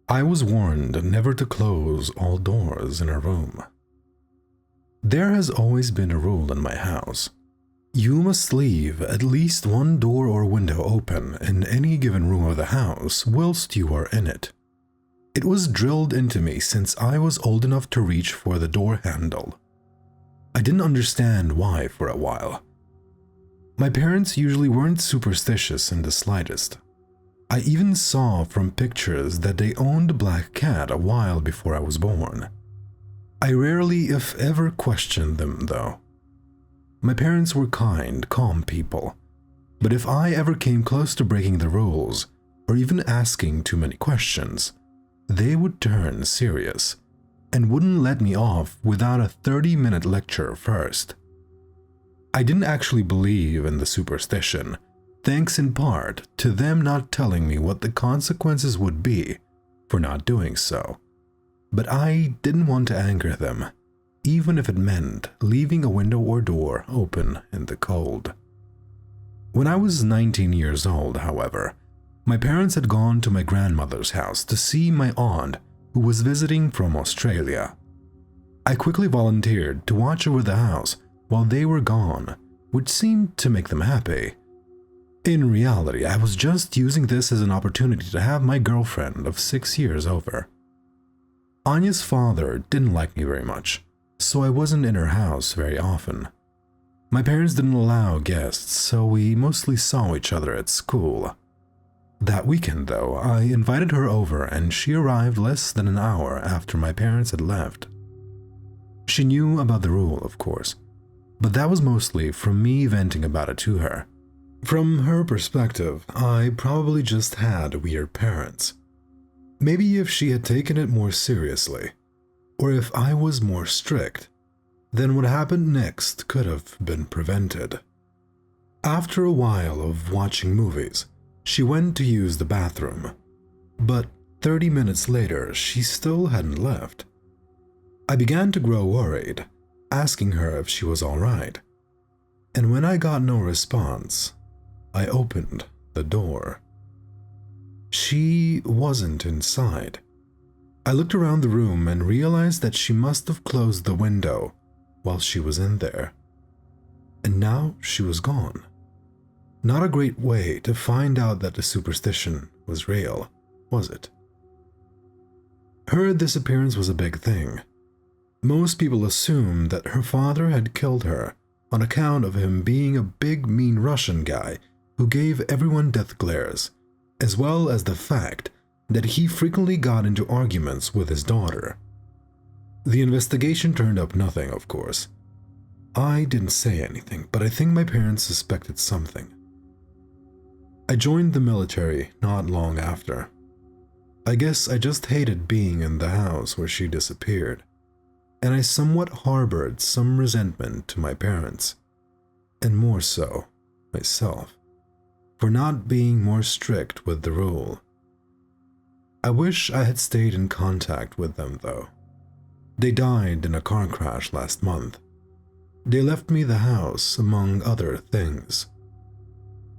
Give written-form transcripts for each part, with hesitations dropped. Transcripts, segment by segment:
I was warned never to close all doors in a room. There has always been a rule in my house. You must leave at least one door or window open in any given room of the house whilst you are in it. It was drilled into me since I was old enough to reach for the door handle. I didn't understand why for a while. My parents usually weren't superstitious in the slightest. I even saw from pictures that they owned a black cat a while before I was born. I rarely, if ever, questioned them, though. My parents were kind, calm people, but if I ever came close to breaking the rules, or even asking too many questions, they would turn serious and wouldn't let me off without a 30-minute lecture first. I didn't actually believe in the superstition, thanks in part to them not telling me what the consequences would be for not doing so. But I didn't want to anger them, even if it meant leaving a window or door open in the cold. When I was 19 years old, however, my parents had gone to my grandmother's house to see my aunt, who was visiting from Australia. I quickly volunteered to watch over the house while they were gone, which seemed to make them happy. In reality, I was just using this as an opportunity to have my girlfriend of 6 years over. Anya's father didn't like me very much, so I wasn't in her house very often. My parents didn't allow guests, so we mostly saw each other at school. That weekend, though, I invited her over and she arrived less than an hour after my parents had left. She knew about the rule, of course, but that was mostly from me venting about it to her. From her perspective, I probably just had weird parents. Maybe if she had taken it more seriously, or if I was more strict, then what happened next could have been prevented. After a while of watching movies, she went to use the bathroom, but 30 minutes later she still hadn't left. I began to grow worried, asking her if she was all right, and when I got no response, I opened the door. She wasn't inside. I looked around the room and realized that she must have closed the window while she was in there. And now she was gone. Not a great way to find out that the superstition was real, was it? Her disappearance was a big thing. Most people assumed that her father had killed her on account of him being a big mean Russian guy who gave everyone death glares, as well as the fact that he frequently got into arguments with his daughter. The investigation turned up nothing, of course. I didn't say anything, but I think my parents suspected something. I joined the military not long after. I guess I just hated being in the house where she disappeared, and I somewhat harbored some resentment to my parents, and more so, myself, for not being more strict with the rule. I wish I had stayed in contact with them, though. They died in a car crash last month. They left me the house, among other things.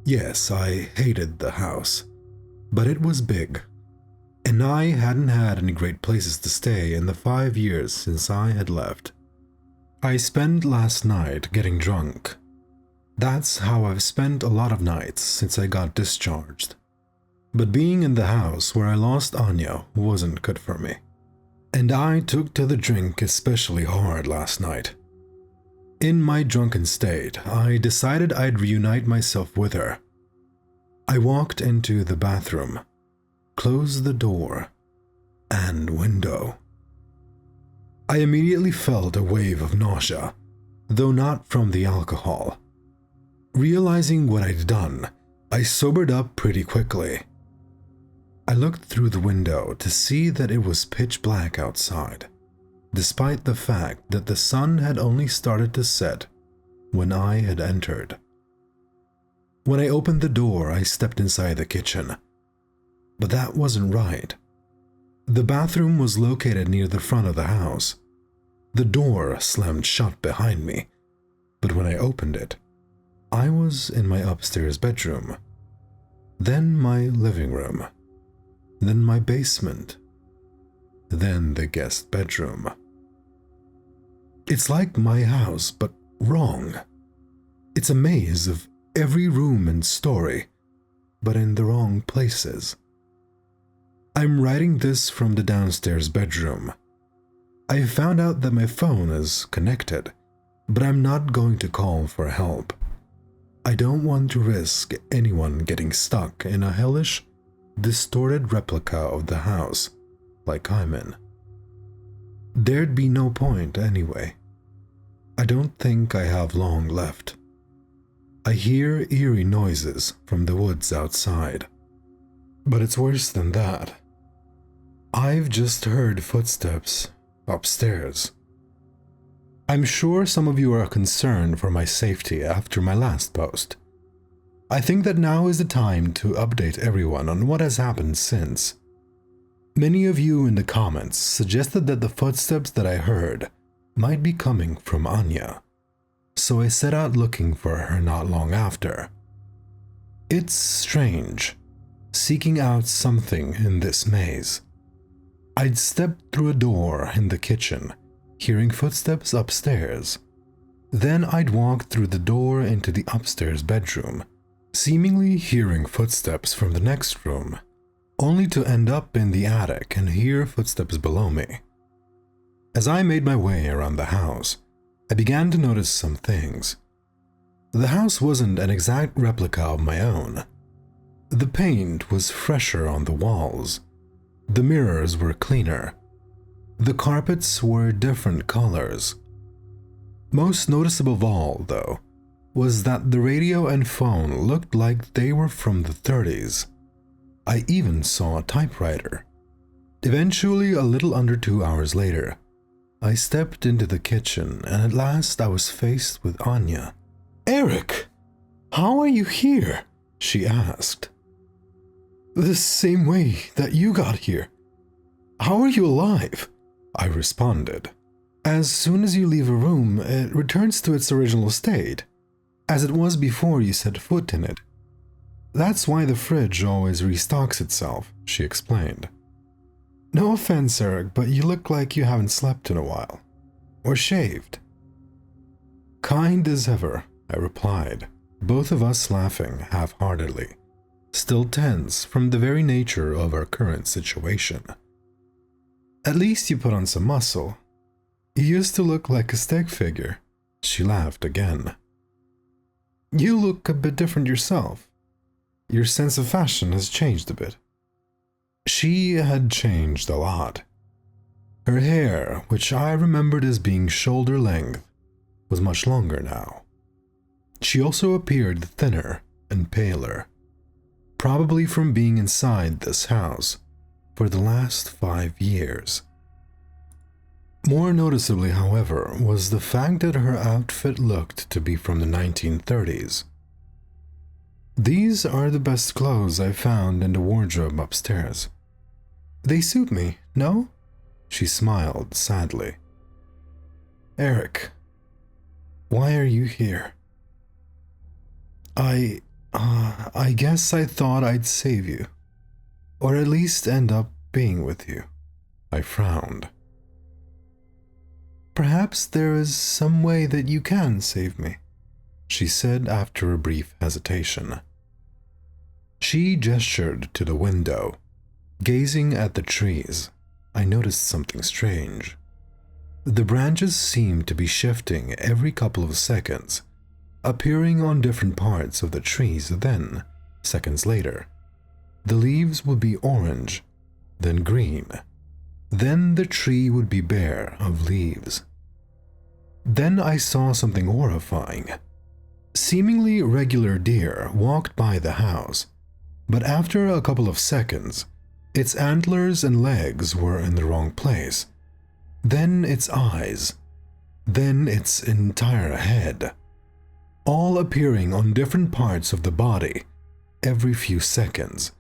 Yes, I hated the house, but it was big, and I hadn't had any great places to stay in the 5 years since I had left. I spent last night getting drunk. That's how I've spent a lot of nights since I got discharged. But being in the house where I lost Anya wasn't good for me, and I took to the drink especially hard last night. In my drunken state, I decided I'd reunite myself with her. I walked into the bathroom, closed the door and window. I immediately felt a wave of nausea, though not from the alcohol. Realizing what I'd done, I sobered up pretty quickly. I looked through the window to see that it was pitch black outside, despite the fact that the sun had only started to set when I had entered. When I opened the door, I stepped inside the kitchen, but that wasn't right. The bathroom was located near the front of the house. The door slammed shut behind me, but when I opened it, I was in my upstairs bedroom, then my living room, then my basement, then the guest bedroom. It's like my house, but wrong. It's a maze of every room and story, but in the wrong places. I'm writing this from the downstairs bedroom. I found out that my phone is connected, but I'm not going to call for help. I don't want to risk anyone getting stuck in a hellish, distorted replica of the house like I'm in. There'd be no point anyway. I don't think I have long left. I hear eerie noises from the woods outside. But it's worse than that. I've just heard footsteps upstairs. I'm sure some of you are concerned for my safety after my last post. I think that now is the time to update everyone on what has happened since. Many of you in the comments suggested that the footsteps that I heard might be coming from Anya, so I set out looking for her not long after. It's strange, seeking out something in this maze. I'd stepped through a door in the kitchen, hearing footsteps upstairs. Then I'd walk through the door into the upstairs bedroom, seemingly hearing footsteps from the next room, only to end up in the attic and hear footsteps below me. As I made my way around the house, I began to notice some things. The house wasn't an exact replica of my own. The paint was fresher on the walls. The mirrors were cleaner. The carpets were different colors. Most noticeable of all, though, was that the radio and phone looked like they were from the 30s. I even saw a typewriter. Eventually, a little under 2 hours later, I stepped into the kitchen and at last I was faced with Anya. "Eric, how are you here?" she asked. "The same way that you got here. How are you alive?" I responded. "As soon as you leave a room, it returns to its original state, as it was before you set foot in it. That's why the fridge always restocks itself," she explained. "No offense, Eric, but you look like you haven't slept in a while. Or shaved." "Kind as ever," I replied, both of us laughing half-heartedly, still tense from the very nature of our current situation. "At least you put on some muscle. You used to look like a stick figure." She laughed again. "You look a bit different yourself. Your sense of fashion has changed a bit." She had changed a lot. Her hair, which I remembered as being shoulder length, was much longer now. She also appeared thinner and paler, probably from being inside this house for the last 5 years. More noticeably, however, was the fact that her outfit looked to be from the 1930s. "These are the best clothes I found in the wardrobe upstairs. They suit me, no?" She smiled sadly. "Eric, why are you here?" I guess I thought I'd save you. Or at least end up being with you." I frowned. "Perhaps there is some way that you can save me," she said after a brief hesitation. She gestured to the window. Gazing at the trees, I noticed something strange. The branches seemed to be shifting every couple of seconds, appearing on different parts of the trees. Then, seconds later, the leaves would be orange, then green. Then the tree would be bare of leaves. Then I saw something horrifying. Seemingly regular deer walked by the house, but after a couple of seconds, its antlers and legs were in the wrong place. Then its eyes. Then its entire head. All appearing on different parts of the body every few seconds,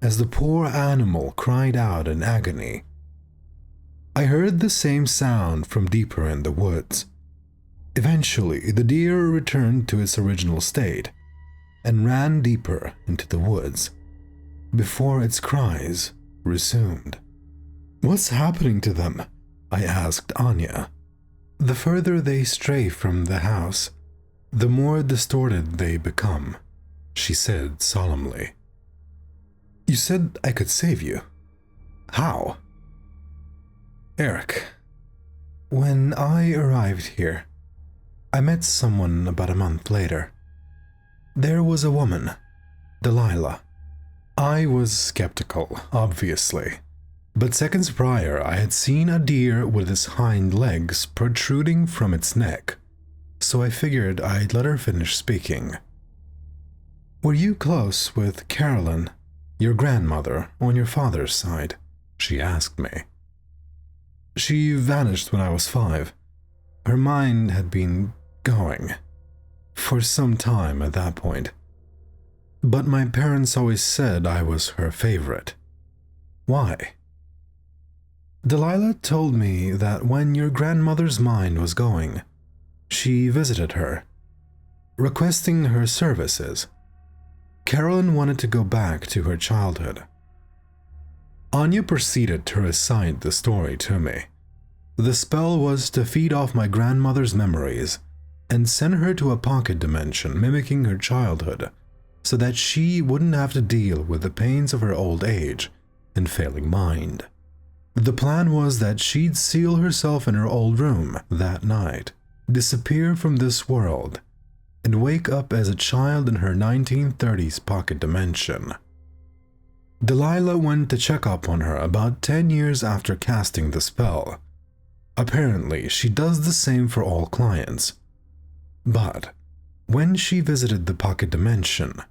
as the poor animal cried out in agony. I heard the same sound from deeper in the woods. Eventually, the deer returned to its original state and ran deeper into the woods before its cries resumed. What's happening to them? I asked Anya. The further they stray from the house, the more distorted they become, she said solemnly. You said I could save you. How? Eric, when I arrived here, I met someone about a month later. There was a woman, Delilah. I was skeptical, obviously, but seconds prior I had seen a deer with its hind legs protruding from its neck, so I figured I'd let her finish speaking. Were you close with Carolyn, your grandmother, on your father's side? She asked me. She vanished when I was 5. Her mind had been going for some time at that point. But my parents always said I was her favorite. Why? Delilah told me that when your grandmother's mind was going, she visited her, requesting her services. Carolyn wanted to go back to her childhood. Anya proceeded to recite the story to me. The spell was to feed off my grandmother's memories and send her to a pocket dimension mimicking her childhood so that she wouldn't have to deal with the pains of her old age and failing mind. The plan was that she'd seal herself in her old room that night, disappear from this world, and wake up as a child in her 1930s pocket dimension. Delilah went to check up on her about 10 years after casting the spell. Apparently, she does the same for all clients. But when she visited the pocket dimension,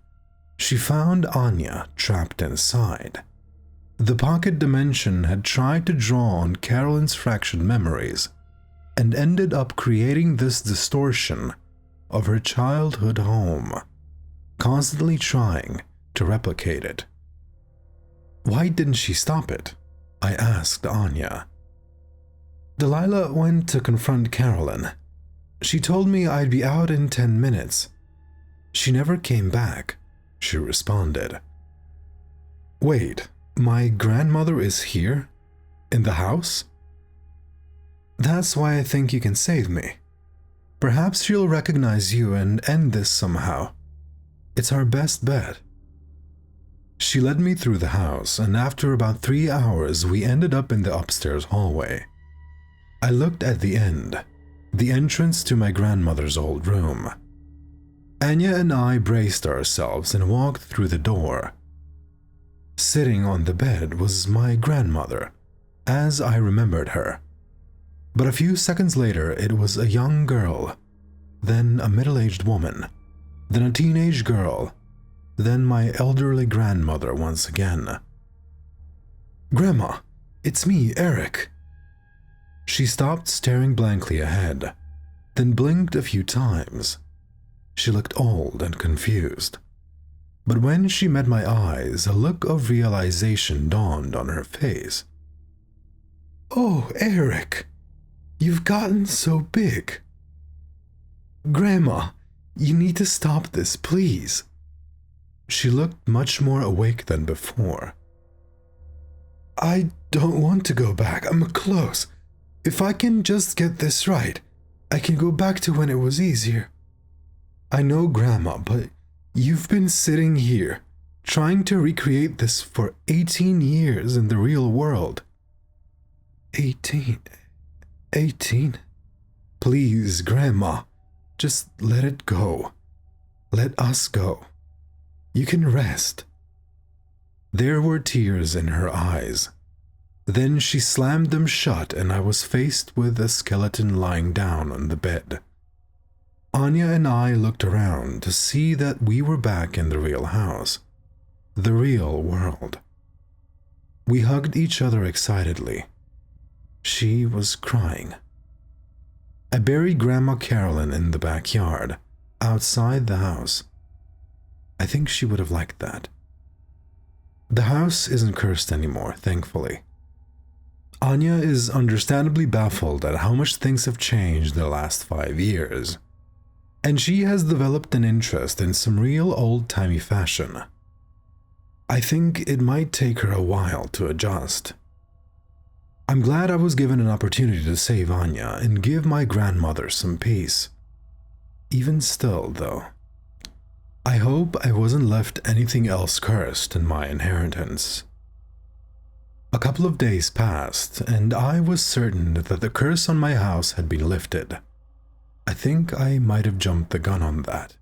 she found Anya trapped inside. The pocket dimension had tried to draw on Carolyn's fractured memories and ended up creating this distortion of her childhood home, constantly trying to replicate it. Why didn't she stop it? I asked Anya. Delilah went to confront Carolyn. She told me I'd be out in 10 minutes. She never came back, she responded. Wait, my grandmother is here? In the house? That's why I think you can save me. Perhaps she'll recognize you and end this somehow. It's our best bet. She led me through the house, and after about 3 hours, we ended up in the upstairs hallway. I looked at the end, the entrance to my grandmother's old room. Anya and I braced ourselves and walked through the door. Sitting on the bed was my grandmother, as I remembered her. But a few seconds later, it was a young girl, then a middle-aged woman, then a teenage girl, then my elderly grandmother once again. Grandma, it's me, Eric. She stopped staring blankly ahead, then blinked a few times. She looked old and confused. But when she met my eyes, a look of realization dawned on her face. Oh, Eric, you've gotten so big. Grandma, you need to stop this, please. She looked much more awake than before. I don't want to go back. I'm close. If I can just get this right, I can go back to when it was easier. I know, Grandma, but you've been sitting here, trying to recreate this for 18 years in the real world. 18? Please, Grandma, just let it go. Let us go. You can rest. There were tears in her eyes. Then she slammed them shut, and I was faced with a skeleton lying down on the bed. Anya and I looked around to see that we were back in the real house, the real world. We hugged each other excitedly. She was crying. I buried Grandma Carolyn in the backyard, outside the house. I think she would have liked that. The house isn't cursed anymore, thankfully. Anya is understandably baffled at how much things have changed in the last 5 years, and she has developed an interest in some real old-timey fashion. I think it might take her a while to adjust. I'm glad I was given an opportunity to save Anya and give my grandmother some peace. Even still, though, I hope I wasn't left anything else cursed in my inheritance. A couple of days passed, and I was certain that the curse on my house had been lifted. I think I might have jumped the gun on that.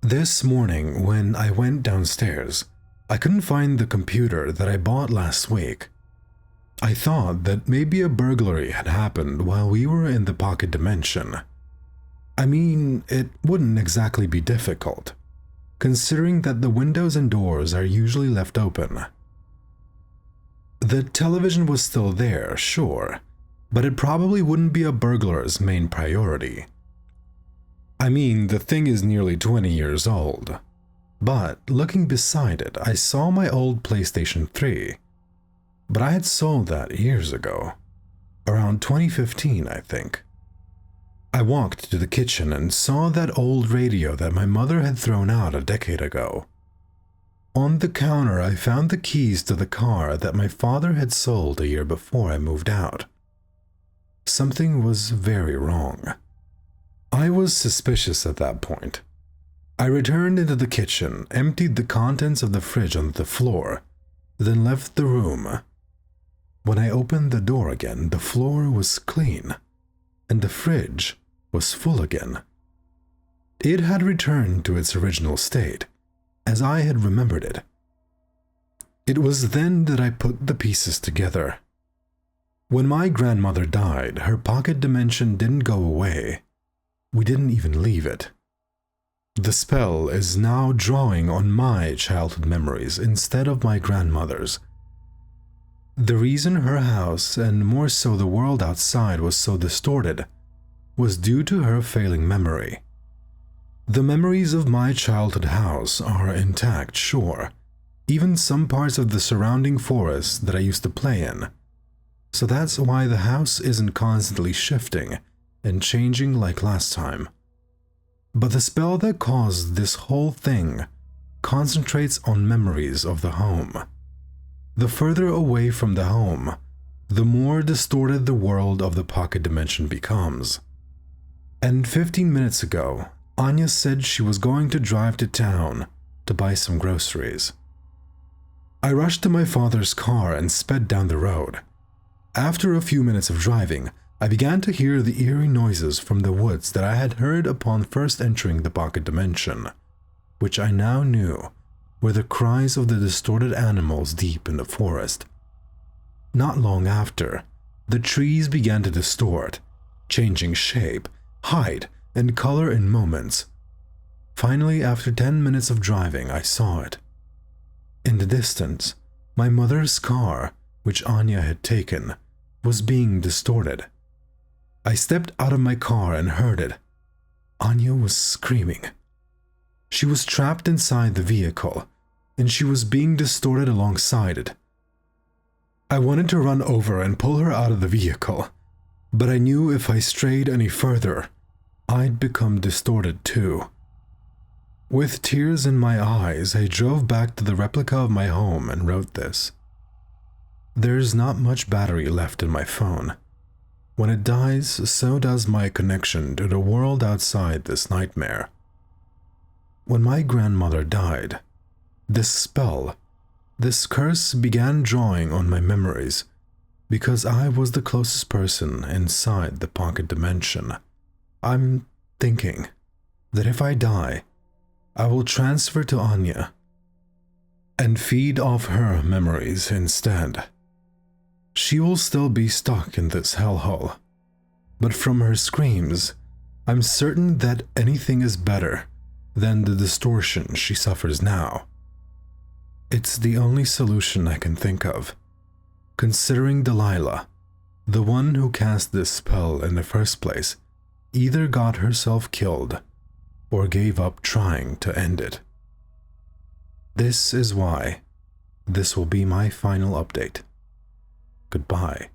This morning, when I went downstairs, I couldn't find the computer that I bought last week. I thought that maybe a burglary had happened while we were in the pocket dimension. I mean, it wouldn't exactly be difficult, considering that the windows and doors are usually left open. The television was still there, sure, but it probably wouldn't be a burglar's main priority. I mean, the thing is nearly 20 years old, but looking beside it, I saw my old PlayStation 3. But I had sold that years ago, around 2015, I think. I walked to the kitchen and saw that old radio that my mother had thrown out a decade ago. On the counter, I found the keys to the car that my father had sold a year before I moved out. Something was very wrong. I was suspicious at that point. I returned into the kitchen, emptied the contents of the fridge onto the floor, then left the room. When I opened the door again, the floor was clean, and the fridge was full again. It had returned to its original state, as I had remembered it. It was then that I put the pieces together. When my grandmother died, her pocket dimension didn't go away. We didn't even leave it. The spell is now drawing on my childhood memories instead of my grandmother's. The reason her house, and more so the world outside, was so distorted was due to her failing memory. The memories of my childhood house are intact, sure, even some parts of the surrounding forest that I used to play in. So that's why the house isn't constantly shifting and changing like last time. But the spell that caused this whole thing concentrates on memories of the home. The further away from the home, the more distorted the world of the pocket dimension becomes. And 15 minutes ago, Anya said she was going to drive to town to buy some groceries. I rushed to my father's car and sped down the road. After a few minutes of driving, I began to hear the eerie noises from the woods that I had heard upon first entering the pocket dimension, which I now knew were the cries of the distorted animals deep in the forest. Not long after, the trees began to distort, changing shape, height, and color in moments. Finally, after 10 minutes of driving, I saw it. In the distance, my mother's car, which Anya had taken, was being distorted. I stepped out of my car and heard it. Anya was screaming. She was trapped inside the vehicle, and she was being distorted alongside it. I wanted to run over and pull her out of the vehicle, but I knew if I strayed any further, I'd become distorted too. With tears in my eyes, I drove back to the replica of my home and wrote this. There's not much battery left in my phone. When it dies, so does my connection to the world outside this nightmare. When my grandmother died, this spell, this curse began drawing on my memories because I was the closest person inside the pocket dimension. I'm thinking that if I die, I will transfer to Anya and feed off her memories instead. She will still be stuck in this hellhole, but from her screams, I'm certain that anything is better than the distortion she suffers now. It's the only solution I can think of, considering Delilah, the one who cast this spell in the first place, either got herself killed or gave up trying to end it. This is why this will be my final update. Goodbye.